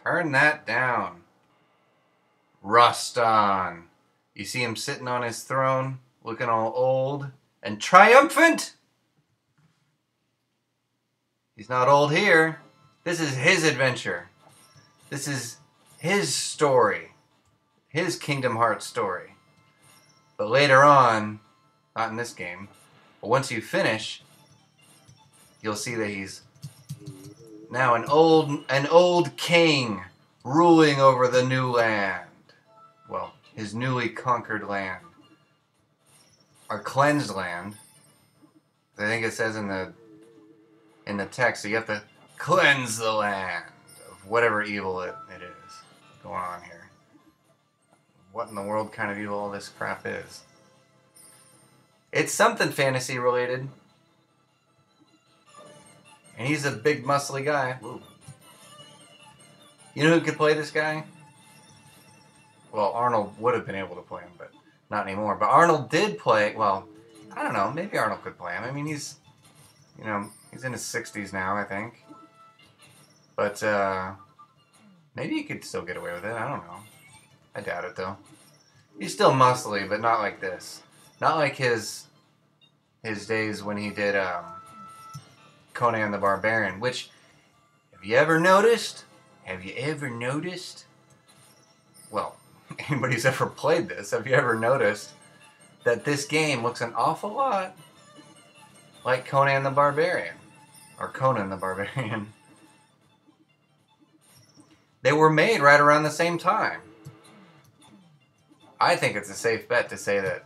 Turn that down. Rastan. You see him sitting on his throne, looking all old and triumphant? He's not old here. This is his adventure. This is his story. His Kingdom Hearts story. But later on, not in this game, but once you finish, you'll see that he's now an old king ruling over the new land. Well, his newly conquered land. Or cleansed land. I think it says in the text, so you have to cleanse the land of whatever evil it is going on here. What in the world kind of evil all this crap is. It's something fantasy related. And he's a big muscly guy. Ooh. You know who could play this guy? Well, Arnold would have been able to play him, but not anymore. But Arnold did play, well, I don't know, maybe Arnold could play him. I mean, he's, you know, he's in his 60s now, I think. But, maybe he could still get away with it, I don't know. I doubt it, though. He's still muscly, but not like this. Not like his days when he did, Conan the Barbarian, which, have you ever noticed? Well, anybody's ever played this, have you ever noticed that this game looks an awful lot like Conan the Barbarian? Or Conan the Barbarian. They were made right around the same time. I think it's a safe bet to say that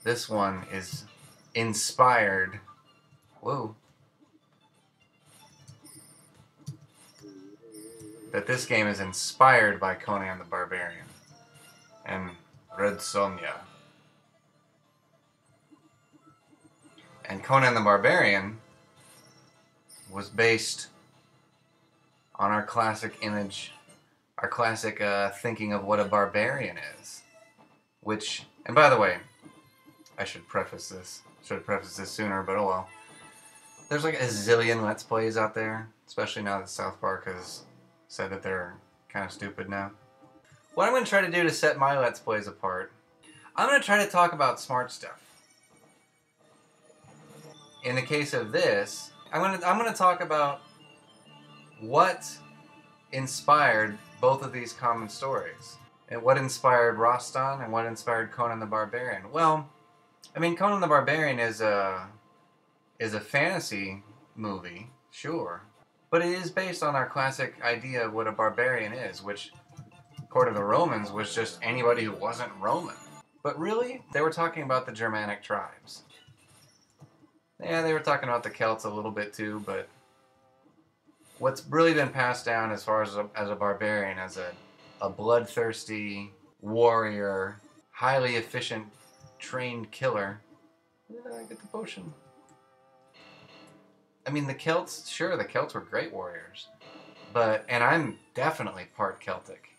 this one is inspired. Whoa. That this game is inspired by Conan the Barbarian and Red Sonja. And Conan the Barbarian was based on our classic image, our classic thinking of what a barbarian is. Which, and by the way, I should preface this. Should have prefaced this sooner, but oh well. There's like a zillion Let's Plays out there, especially now that South Park has said that they're kind of stupid now. What I'm going to try to do to set my Let's Plays apart, I'm going to try to talk about smart stuff. In the case of this, I'm going to talk about what inspired both of these common stories. And what inspired Rastan and what inspired Conan the Barbarian. Well, I mean, Conan the Barbarian is a fantasy movie, sure. But it is based on our classic idea of what a barbarian is, which, according to the Romans, was just anybody who wasn't Roman. But really, they were talking about the Germanic tribes. Yeah, they were talking about the Celts a little bit too, but what's really been passed down as far as a barbarian, as a bloodthirsty warrior, highly efficient, trained killer. Yeah, I get the potion. I mean, the Celts, sure, the Celts were great warriors. And I'm definitely part Celtic.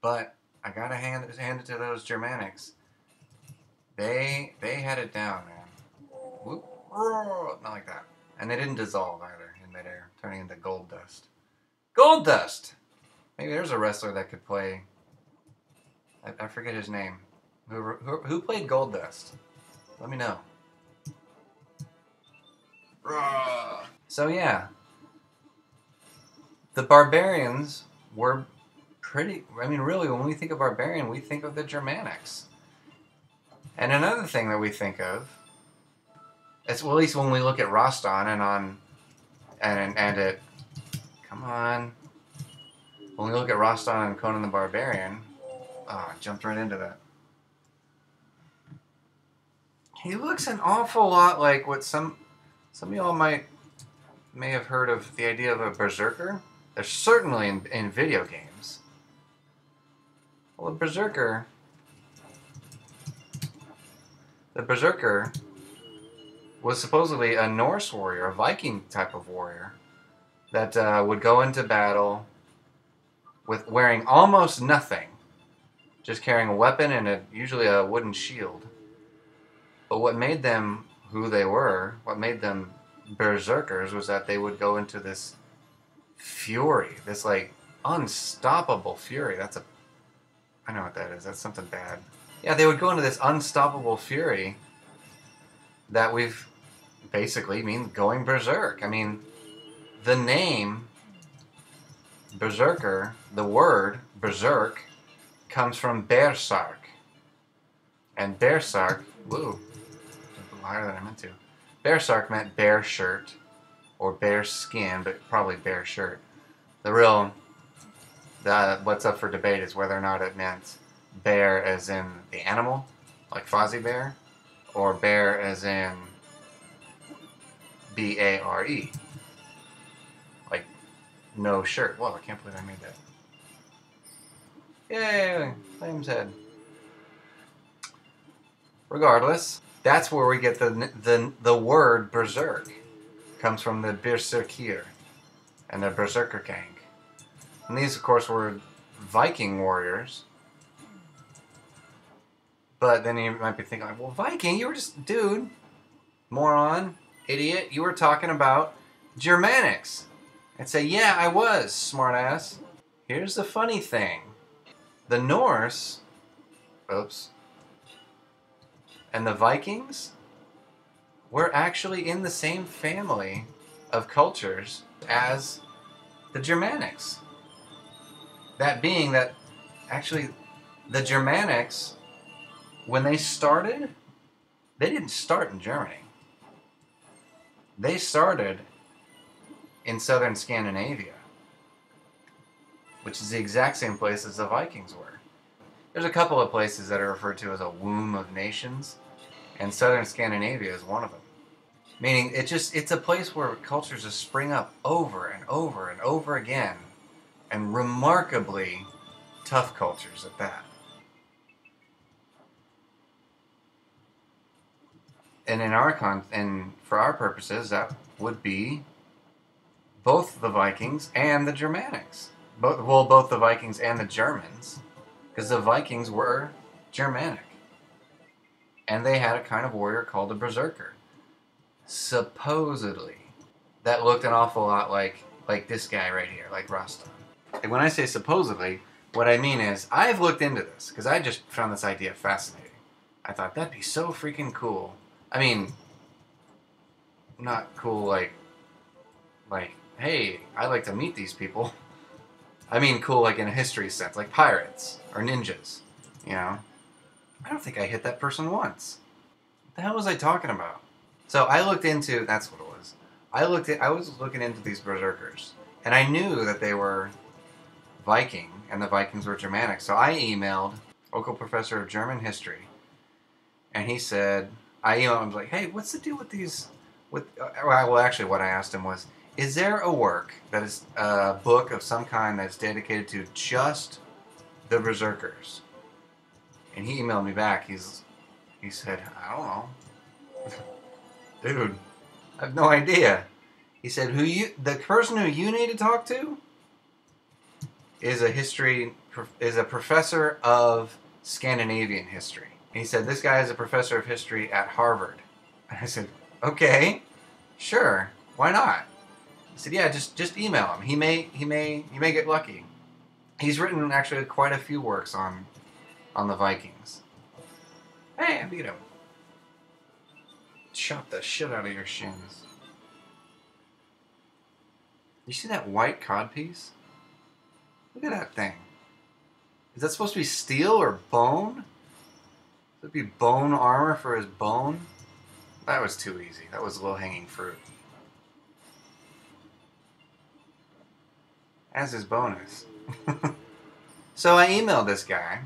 But I gotta hand it to those Germanics. They had it down, man. Whoop, not like that. And they didn't dissolve either in midair, turning into gold dust. Gold dust! Maybe there's a wrestler that could play. I forget his name. Who played Gold Dust? Let me know. So yeah, the barbarians were pretty. I mean, really, when we think of barbarian, we think of the Germanics. And another thing that we think of, well, at least when we look at Rastan and at, come on. When we look at Rastan and Conan the Barbarian, I jumped right into that. He looks an awful lot like what some of y'all may have heard of the idea of a berserker. They're certainly in video games. Well, the berserker was supposedly a Norse warrior, a Viking type of warrior, that would go into battle with wearing almost nothing, just carrying a weapon and usually a wooden shield. But what made them who they were, what made them berserkers, was that they would go into this fury, this like unstoppable fury. I know what that is. That's something bad. Yeah, they would go into this unstoppable fury that we've basically mean going berserk. I mean, the name berserker, the word berserk, comes from berserk. And berserk, woo, a little higher than I meant to. Berserk meant bare shirt, or bare skin, but probably bare shirt. What's up for debate is whether or not it meant bear as in the animal, like Fozzie Bear, or bear as in B-A-R-E, like no shirt. Whoa, I can't believe I made that. Yay, Flame's head. Regardless, that's where we get the word berserk. Comes from the Berserkir and the Berserker gang. And these, of course, were Viking warriors. But then you might be thinking, like, well, Viking, you were just, dude, moron, idiot, you were talking about Germanics. I'd say, yeah, I was, smartass. Here's the funny thing. The Norse, and the Vikings were actually in the same family of cultures as the Germanics. That being that, actually, the Germanics, when they started, they didn't start in Germany. They started in southern Scandinavia, which is the exact same place as the Vikings were. There's a couple of places that are referred to as a womb of nations, and southern Scandinavia is one of them. Meaning, it's a place where cultures just spring up over and over and over again, and remarkably tough cultures at that. And and for our purposes, that would be both the Vikings and the Germanics. Both the Vikings and the Germans, because the Vikings were Germanic. And they had a kind of warrior called a berserker. Supposedly. That looked an awful lot like this guy right here, like Rastan. And when I say supposedly, what I mean is, I've looked into this, because I just found this idea fascinating. I thought, that'd be so freaking cool. I mean, not cool like, hey, I'd like to meet these people. I mean cool like in a history sense, like pirates or ninjas, you know? I don't think I hit that person once. What the hell was I talking about? So I looked into, that's what it was. I was looking into these berserkers, and I knew that they were Viking, and the Vikings were Germanic. So I emailed local professor of German history, and he said, I emailed him, I was like, hey, what's the deal with these, well, actually what I asked him was, is there a work that is a book of some kind that's dedicated to just the berserkers? And he emailed me back. He said, I don't know. Dude, I have no idea. He said, the person who you need to talk to is a professor of Scandinavian history. And he said, this guy is a professor of history at Harvard. And I said, okay, sure, why not? He said, yeah, just email him. You may get lucky. He's written actually quite a few works on the Vikings. Hey, I beat him. Chop the shit out of your shins. You see that white codpiece? Look at that thing. Is that supposed to be steel or bone? Would it be bone armor for his bone? That was too easy. That was low-hanging fruit. As his bonus. So I emailed this guy,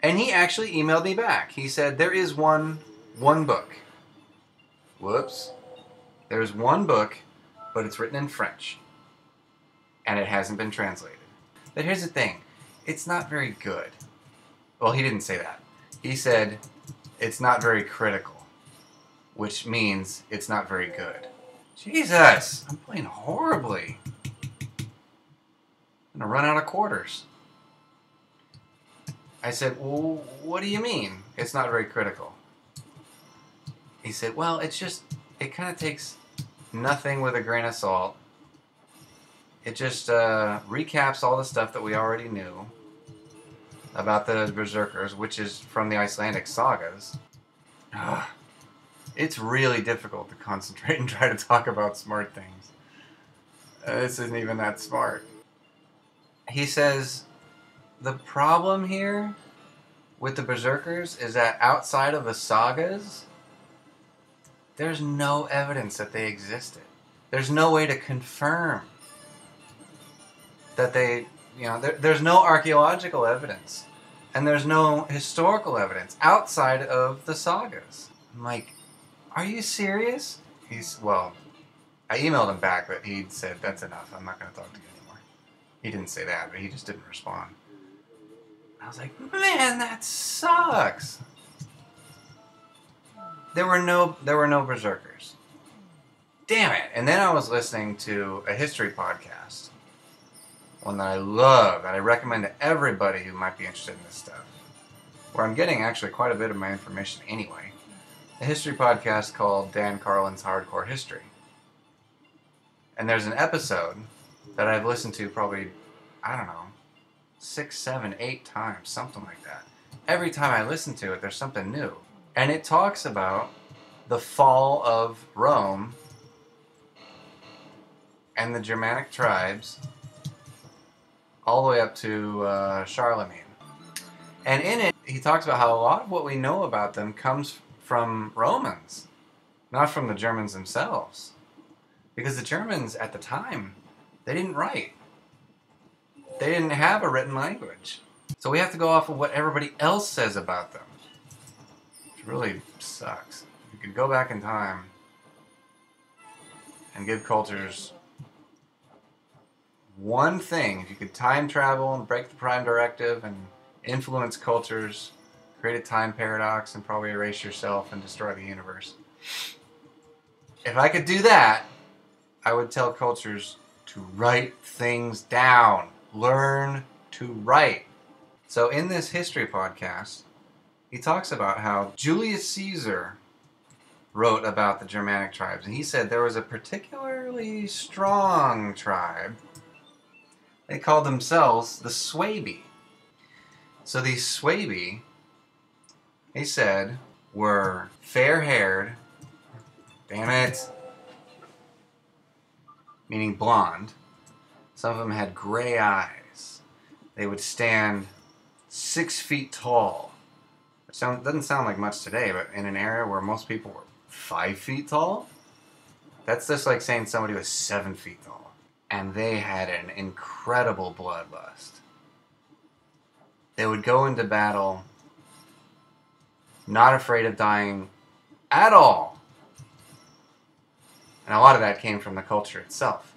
and he actually emailed me back. He said, there is one book. Whoops. There's one book, but it's written in French, and it hasn't been translated. But here's the thing. It's not very good. Well, he didn't say that. He said, it's not very critical, which means it's not very good. Jesus, I'm playing horribly. I'm going to run out of quarters. I said, well, what do you mean it's not very critical? He said, well, it kind of takes nothing with a grain of salt, It just recaps all the stuff that we already knew about the Berserkers, which is from the Icelandic sagas. Ugh. It's really difficult to concentrate and try to talk about smart things. This isn't even that smart. He says the problem here with the Berserkers is that outside of the sagas, there's no evidence that they existed. There's no way to confirm that they, there's no archaeological evidence. And there's no historical evidence outside of the sagas. I'm like, are you serious? I emailed him back, but he said, that's enough. I'm not going to talk to you anymore. He didn't say that, but he just didn't respond. I was like, man, that sucks. There were no Berserkers. Damn it. And then I was listening to a history podcast. One that I love, that I recommend to everybody who might be interested in this stuff. Where I'm getting actually quite a bit of my information anyway. A history podcast called Dan Carlin's Hardcore History. And there's an episode that I've listened to probably, 6, 7, 8 times, something like that. Every time I listen to it, there's something new. And it talks about the fall of Rome and the Germanic tribes all the way up to Charlemagne. And in it, he talks about how a lot of what we know about them comes from Romans, not from the Germans themselves. Because the Germans, at the time, they didn't write. They didn't have a written language. So we have to go off of what everybody else says about them. Which really sucks. You could go back in time and give cultures one thing. If you could time travel and break the Prime Directive and influence cultures, create a time paradox, and probably erase yourself and destroy the universe. If I could do that, I would tell cultures to write things down. Learn to write. So in this history podcast, he talks about how Julius Caesar wrote about the Germanic tribes. And he said there was a particularly strong tribe. They called themselves the Suebi. So these Suebi, he said, were fair-haired, damn it, meaning blonde. Some of them had gray eyes. They would stand 6 feet tall. It doesn't sound like much today, but in an era where most people were 5 feet tall, that's just like saying somebody was 7 feet tall. And they had an incredible bloodlust. They would go into battle not afraid of dying at all. And a lot of that came from the culture itself.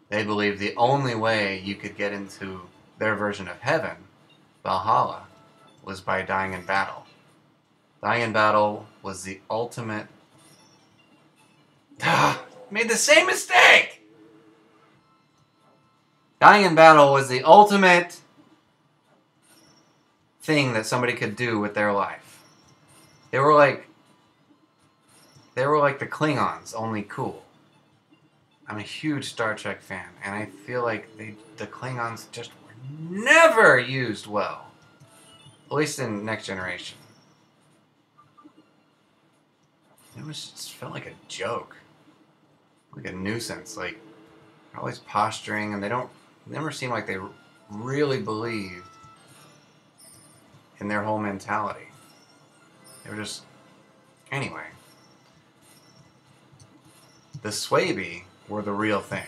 They believed the only way you could get into their version of heaven, Valhalla, was by dying in battle. Dying in battle was the ultimate... Made the same mistake! Dying in battle was the ultimate thing that somebody could do with their life. They were like the Klingons, only cool. I'm a huge Star Trek fan, and I feel like the Klingons just were never used well. At least in Next Generation. It just felt like a joke. Like a nuisance. Like, always posturing, and they never seem like they really believed in their whole mentality. They were just... Anyway. The Suebi were the real thing.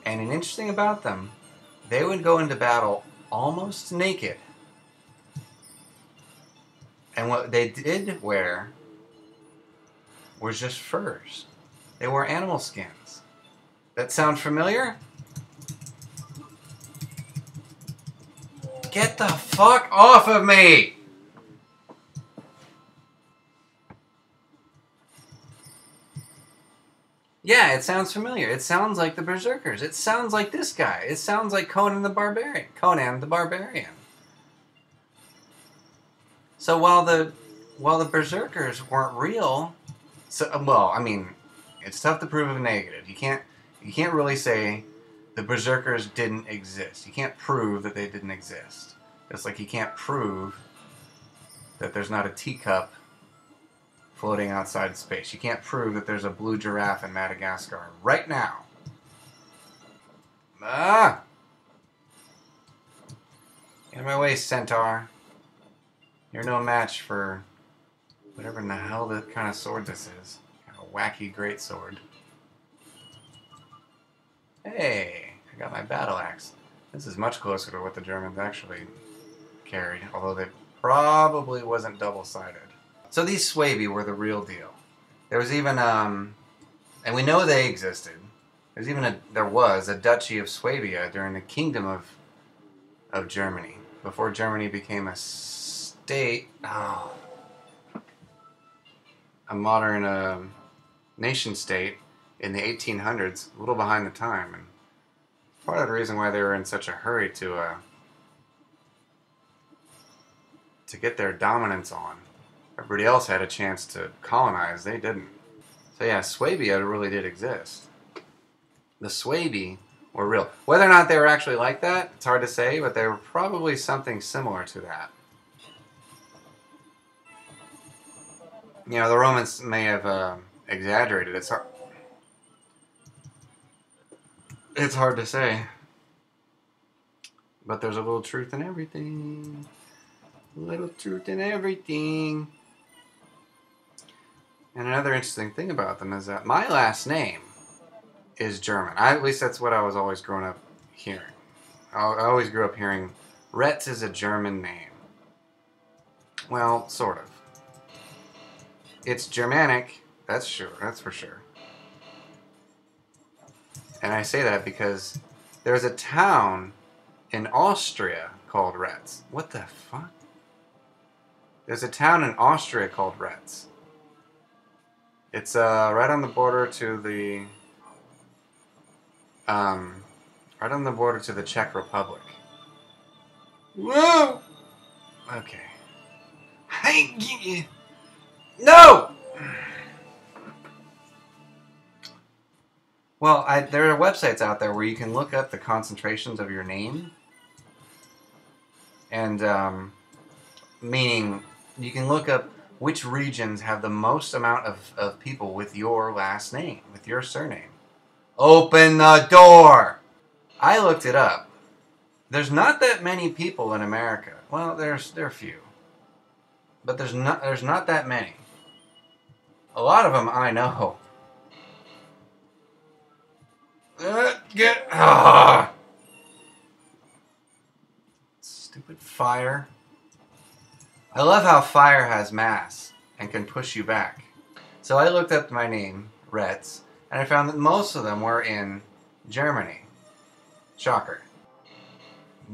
And an interesting about them, they would go into battle almost naked. And what they did wear was just furs. They wore animal skins. That sound familiar? Get the fuck off of me! Yeah, it sounds familiar. It sounds like the Berserkers. It sounds like this guy. It sounds like Conan the Barbarian. So while the Berserkers weren't real, it's tough to prove a negative. You You can't really say the berserkers didn't exist. You can't prove that they didn't exist. It's like you can't prove that there's not a teacup floating outside space. You can't prove that there's a blue giraffe in Madagascar right now. Ah! Get out of my way, centaur. You're no match for whatever in the hell that kind of sword this is. Kind of wacky greatsword. Hey, I got my battle axe. This is much closer to what the Germans actually carried, although they probably wasn't double-sided. So these Swabi were the real deal. There was even, and we know they existed. There was a Duchy of Swabia during the Kingdom of Germany, before Germany became a state, a modern nation state in the 1800s, a little behind the time, and part of the reason why they were in such a hurry to get their dominance on. Everybody else had a chance to colonize, they didn't. So yeah, Swabia really did exist. The Swabi were real. Whether or not they were actually like that, it's hard to say, but they were probably something similar to that. You know, the Romans may have exaggerated. It's hard to say. But there's a little truth in everything. A little truth in everything. And another interesting thing about them is that my last name is German. At least that's what I was always growing up hearing. I always grew up hearing Retz is a German name. Well, sort of. It's Germanic, that's for sure. And I say that because there's a town in Austria called Retz. What the fuck? There's a town in Austria called Retz. It's right on the border to the Czech Republic. Whoa! Okay. Hey, no! Well, there are websites out there where you can look up the concentrations of your name. And, meaning, you can look up which regions have the most amount of people with your last name, with your surname. Open the door! I looked it up. There's not that many people in America. Well, there are few. But there's not that many. A lot of them I know. Stupid fire. I love how fire has mass and can push you back. So I looked up my name, Retz, and I found that most of them were in Germany. Shocker.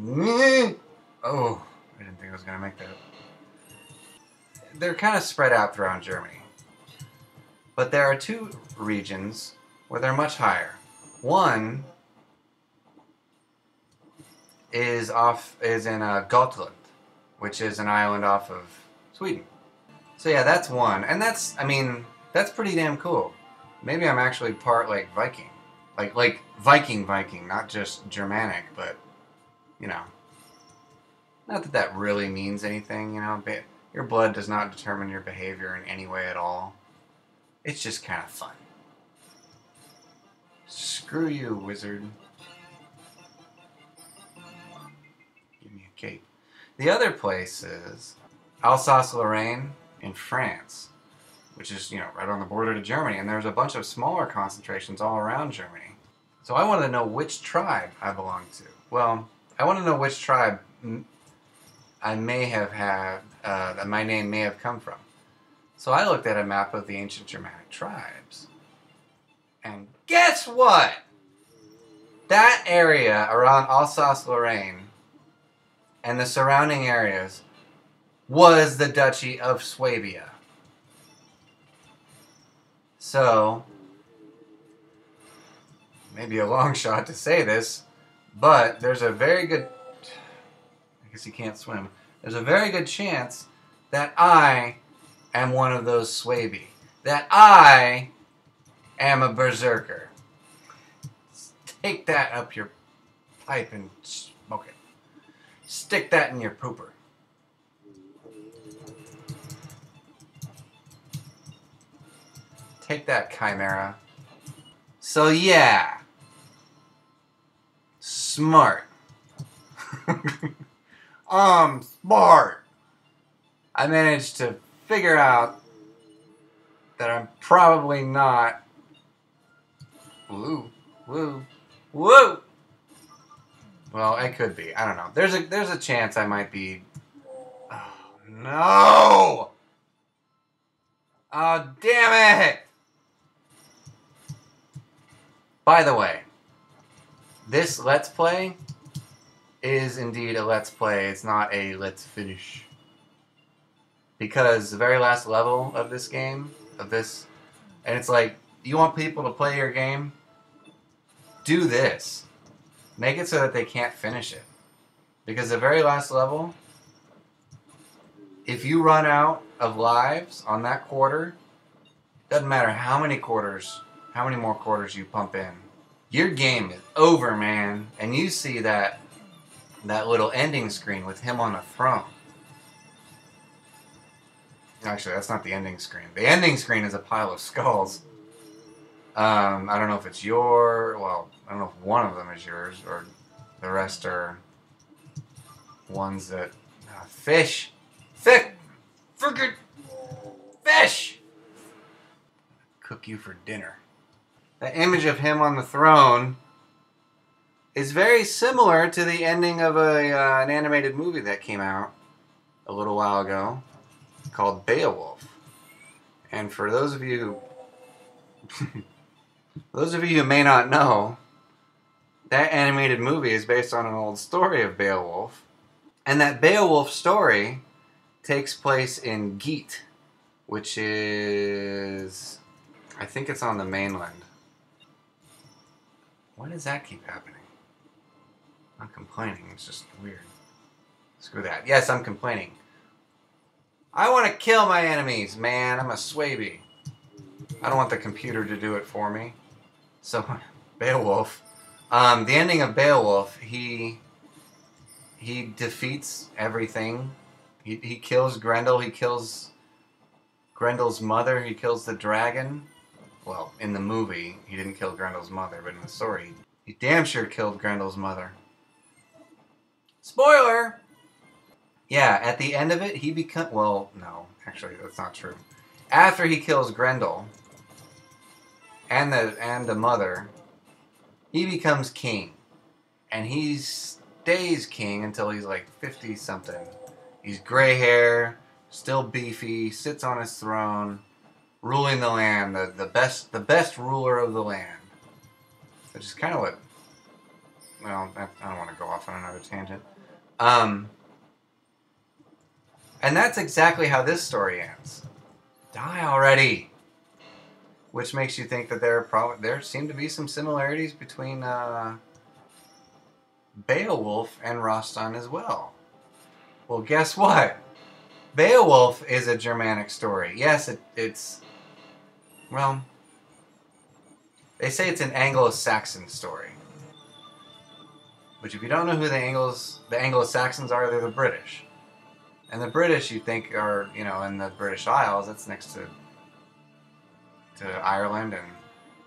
Oh, I didn't think I was going to make that. They're kind of spread out throughout Germany. But there are two regions where they're much higher. One is in Gotland, which is an island off of Sweden. So yeah, that's one. And that's pretty damn cool. Maybe I'm actually part, like, Viking. Like Viking, not just Germanic, but, you know. Not that that really means anything, you know. Your blood does not determine your behavior in any way at all. It's just kind of fun. Screw you, wizard. Give me a cape. The other place is Alsace-Lorraine in France, which is, you know, right on the border to Germany, and there's a bunch of smaller concentrations all around Germany. So I wanted to know which tribe I belonged to. Well, I want to know which tribe I may have had, that my name may have come from. So I looked at a map of the ancient Germanic tribes. And guess what? That area around Alsace-Lorraine and the surrounding areas was the Duchy of Swabia. So, maybe a long shot to say this, but there's a very good, I guess you can't swim, there's a very good chance that I am one of those Swabi. That I am a berserker. Take that up your pipe and smoke it. Stick that in your pooper. Take that, Chimera. So yeah. Smart. Smart. I managed to figure out that I'm probably not. Woo. Woo. Woo! Well, it could be. I don't know. There's a chance I might be. Oh, no! Oh, damn it! By the way, this Let's Play is indeed a Let's Play. It's not a Let's Finish. Because the very last level of this game, and it's like, you want people to play your game? Do this. Make it so that they can't finish it. Because the very last level, if you run out of lives on that quarter, doesn't matter how many more quarters you pump in, your game is over, man. And you see that little ending screen with him on the throne. Actually, that's not the ending screen. The ending screen is a pile of skulls. I don't know if it's I don't know if one of them is yours, or the rest are ones that... fish! Thick! Frickin' fish! Cook you for dinner. The image of him on the throne is very similar to the ending of an animated movie that came out a little while ago called Beowulf. And for those of you who may not know, that animated movie is based on an old story of Beowulf. And that Beowulf story takes place in Geet, which is... I think it's on the mainland. Why does that keep happening? I'm complaining. It's just weird. Screw that. Yes, I'm complaining. I want to kill my enemies, man. I'm a swaby. I don't want the computer to do it for me. So, Beowulf. The ending of Beowulf, he defeats everything. He kills Grendel. He kills Grendel's mother. He kills the dragon. Well, in the movie, he didn't kill Grendel's mother, but in the story, he damn sure killed Grendel's mother. Spoiler! Yeah, at the end of it, he becomes... Well, no, actually, that's not true. After he kills Grendel and the mother, he becomes king. And he stays king until he's like 50-something. He's gray hair, still beefy, sits on his throne, ruling the land, the best ruler of the land. Which is kind of what... Well, I don't want to go off on another tangent. And that's exactly how this story ends. Die already! Which makes you think that there seem to be some similarities between Beowulf and Rastan as well. Well, guess what? Beowulf is a Germanic story. Yes, it's... Well, they say it's an Anglo-Saxon story. Which, if you don't know who the Anglo-Saxons are, they're the British. And the British, you think, are, you know, in the British Isles. That's next to Ireland and...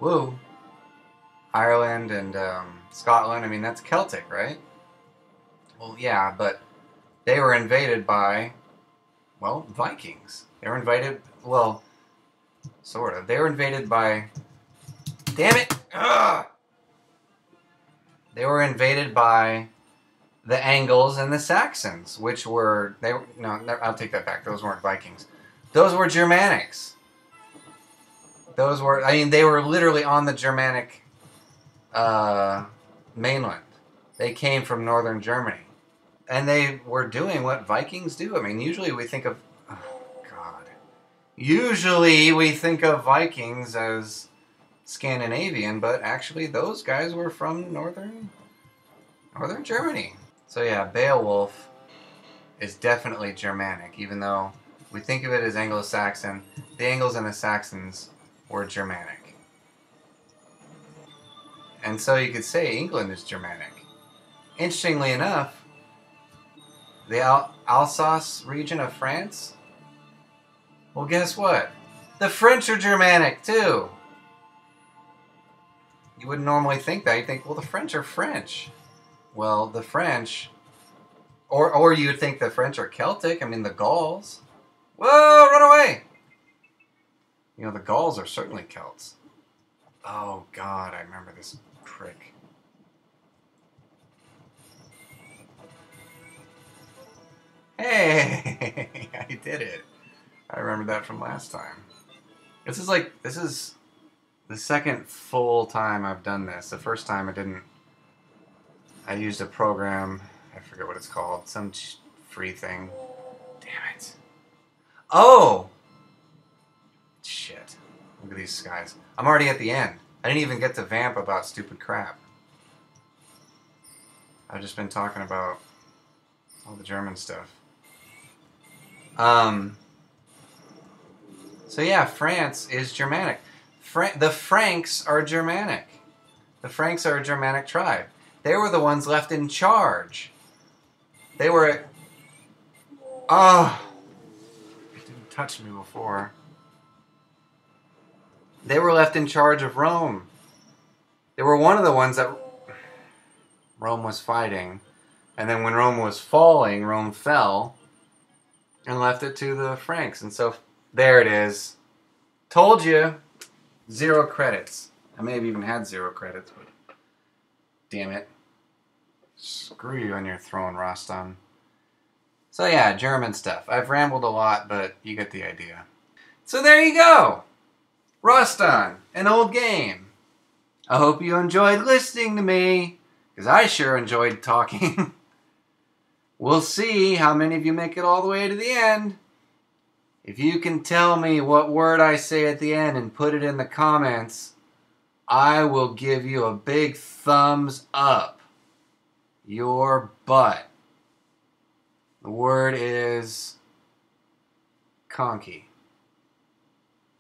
Woo! Ireland and Scotland. I mean, that's Celtic, right? Well, yeah, but they were invaded by, well, Vikings. They were invaded... Well, sort of. They were invaded by... Damn it! Ugh! They were invaded by the Angles and the Saxons, which were... No, I'll take that back. Those weren't Vikings. Those were Germanics. Those were... I mean, they were literally on the Germanic mainland. They came from northern Germany. And they were doing what Vikings do. I mean, usually we think of... Oh, God. Usually we think of Vikings as Scandinavian, but actually those guys were from northern Germany. So yeah, Beowulf is definitely Germanic, even though we think of it as Anglo-Saxon. The Angles and the Saxons were Germanic. And so you could say England is Germanic. Interestingly enough, the Alsace region of France, well, guess what? The French are Germanic, too. You wouldn't normally think that. You'd think, well, the French are French. Well, the French, or you'd think the French are Celtic. I mean, the Gauls. Whoa, run away! You know, the Gauls are certainly Celts. Oh, God, I remember this prick. Hey, I did it. I remember that from last time. This is the second full time I've done this. The first time I used a program, I forget what it's called, some free thing. Damn it. Oh! Shit. Look at these skies. I'm already at the end. I didn't even get to vamp about stupid crap. I've just been talking about all the German stuff. So yeah, France is Germanic. The Franks are Germanic. The Franks are a Germanic tribe. They were the ones left in charge. They were... Oh! It didn't touch me before. They were left in charge of Rome. They were one of the ones that Rome was fighting. And then when Rome was falling, Rome fell and left it to the Franks. And so there it is. Told you. 0 credits. I may have even had 0 credits, but damn it. Screw you on your throne, Rastan. So yeah, German stuff. I've rambled a lot, but you get the idea. So there you go. Rastan, an old game. I hope you enjoyed listening to me, because I sure enjoyed talking. We'll see how many of you make it all the way to the end. If you can tell me what word I say at the end and put it in the comments, I will give you a big thumbs up. Your butt. The word is conky.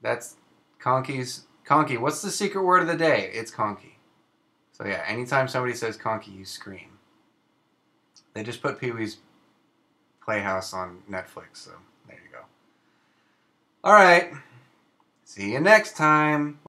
That's conky. What's the secret word of the day? It's conky. So yeah, anytime somebody says conky, you scream. They just put Pee-wee's Playhouse on Netflix, so there you go. Alright, see you next time.